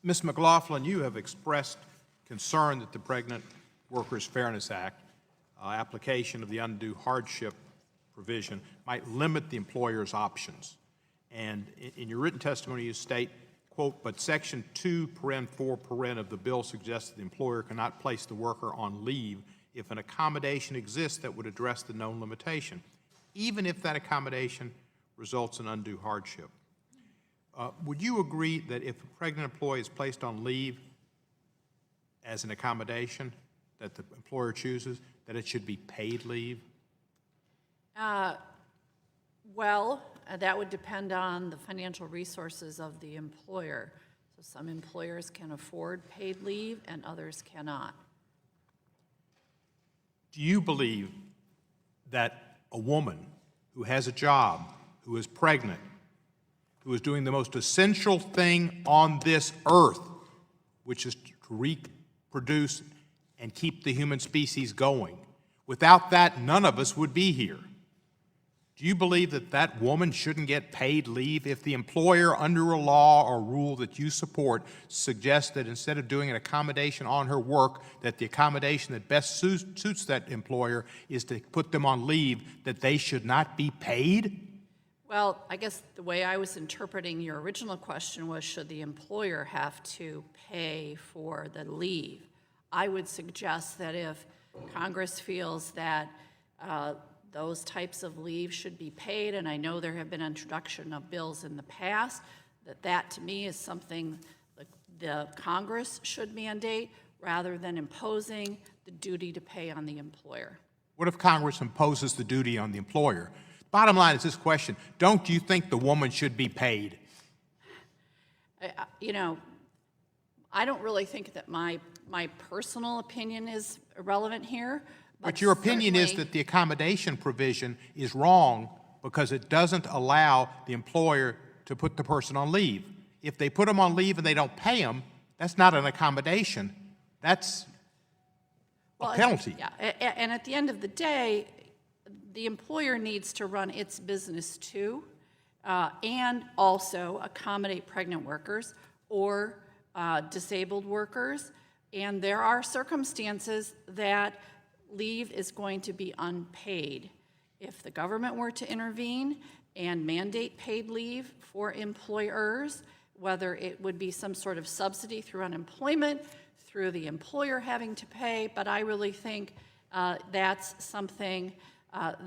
Ms. McLaughlin, you have expressed concern that the Pregnant Workers Fairness Act application of the undue hardship provision might limit the employer's options. And in your written testimony, you state, quote, but Section 2(4) of the bill suggests that the employer cannot place the worker on leave if an accommodation exists that would address the known limitation, even if that accommodation results in undue hardship. Would you agree that if a pregnant employee is placed on leave as an accommodation that the employer chooses, that it should be paid leave? Well, that would depend on the financial resources of the employer. So some employers can afford paid leave and others cannot. Do you believe that a woman who has a job, who is pregnant, who is doing the most essential thing on this earth, which is to reproduce and keep the human species going, without that, none of us would be here? Do you believe that that woman shouldn't get paid leave if the employer, under a law or rule that you support, suggests that instead of doing an accommodation on her work, that the accommodation that best suits that employer is to put them on leave, that they should not be paid? Well, I guess the way I was interpreting your original question was, should the employer have to pay for the leave? I would suggest that if Congress feels that those types of leave should be paid, and I know there have been introduction of bills in the past, that to me is something the Congress should mandate rather than imposing the duty to pay on the employer. What if Congress imposes the duty on the employer? Bottom line is this question: don't you think the woman should be paid? You know, I don't really think that my personal opinion is irrelevant here. But your opinion is that the accommodation provision is wrong because it doesn't allow the employer to put the person on leave. If they put them on leave and they don't pay them, that's not an accommodation. That's a penalty. Yeah, and at the end of the day, the employer needs to run its business too, and also accommodate pregnant workers or disabled workers. And there are circumstances that leave is going to be unpaid. If the government were to intervene and mandate paid leave for employers, whether it would be some sort of subsidy through unemployment, through the employer having to pay, but I really think that's something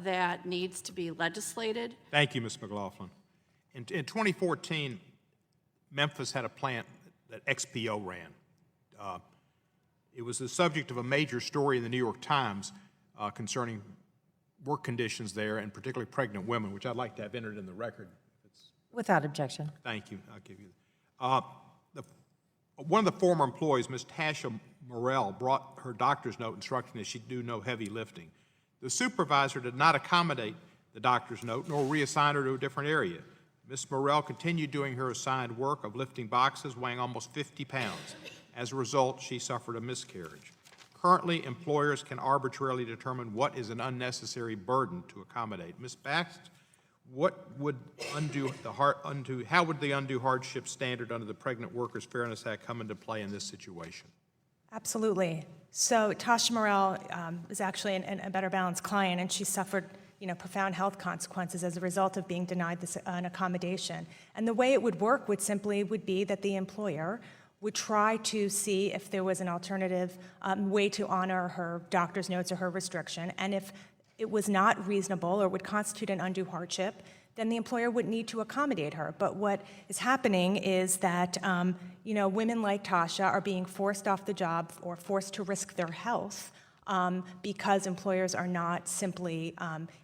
that needs to be legislated. Thank you, Ms. McLaughlin. In 2014, Memphis had a plant that XPO ran. It was the subject of a major story in the New York Times concerning work conditions there, and particularly pregnant women, which I'd like to have entered in the record. Without objection. Thank you. I'll give you one of the former employees, Ms. Tasha Morrell, brought her doctor's note instructing that she'd do no heavy lifting. The supervisor did not accommodate the doctor's note nor reassign her to a different area. Ms. Morrell continued doing her assigned work of lifting boxes weighing almost 50 pounds. As a result, she suffered a miscarriage. Currently, employers can arbitrarily determine what is an unnecessary burden to accommodate. Ms. Baxt, what would how would the undue hardship standard under the Pregnant Workers Fairness Act come into play in this situation? Absolutely. So Tasha Morrell is actually a Better Balance client, and she suffered profound health consequences as a result of being denied an accommodation. And the way it would work would be that the employer would try to see if there was an alternative way to honor her doctor's notes or her restriction, and if it was not reasonable or would constitute an undue hardship, then the employer would need to accommodate her. But what is happening is that women like Tasha are being forced off the job or forced to risk their health because employers are not simply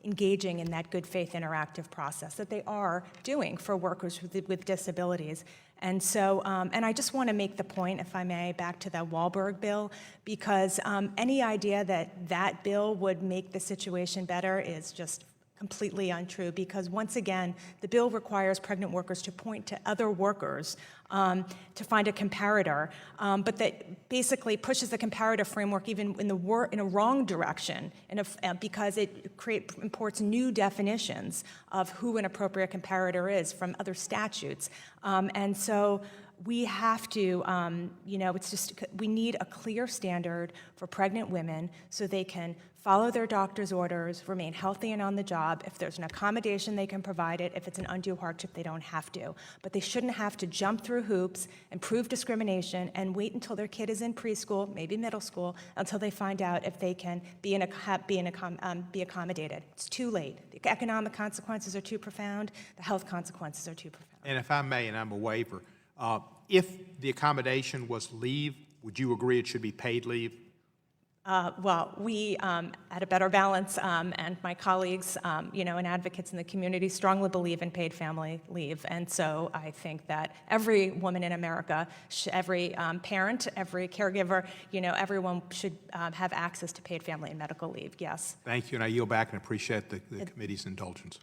engaging in that good faith interactive process that they are doing for workers with disabilities. And so, and I just want to make the point, if I may, back to that Wahlberg bill, because any idea that that bill would make the situation better is just completely untrue, because once again, the bill requires pregnant workers to point to other workers to find a comparator, but that basically pushes the comparative framework even in a wrong direction, because it imports new definitions of who an appropriate comparator is from other statutes. And so we have to, it's just, we need a clear standard for pregnant women so they can follow their doctor's orders, remain healthy and on the job. If there's an accommodation, they can provide it. If it's an undue hardship, they don't have to. But they shouldn't have to jump through hoops and prove discrimination and wait until their kid is in preschool, maybe middle school, until they find out if they can be accommodated. It's too late. The economic consequences are too profound. The health consequences are too profound. And if I may, and I'm a waiver, if the accommodation was leave, would you agree it should be paid leave? Well, we at A Better Balance and my colleagues, and advocates in the community strongly believe in paid family leave. And so I think that every woman in America, every parent, every caregiver, everyone should have access to paid family and medical leave, yes. Thank you, and I yield back and appreciate the committee's indulgence.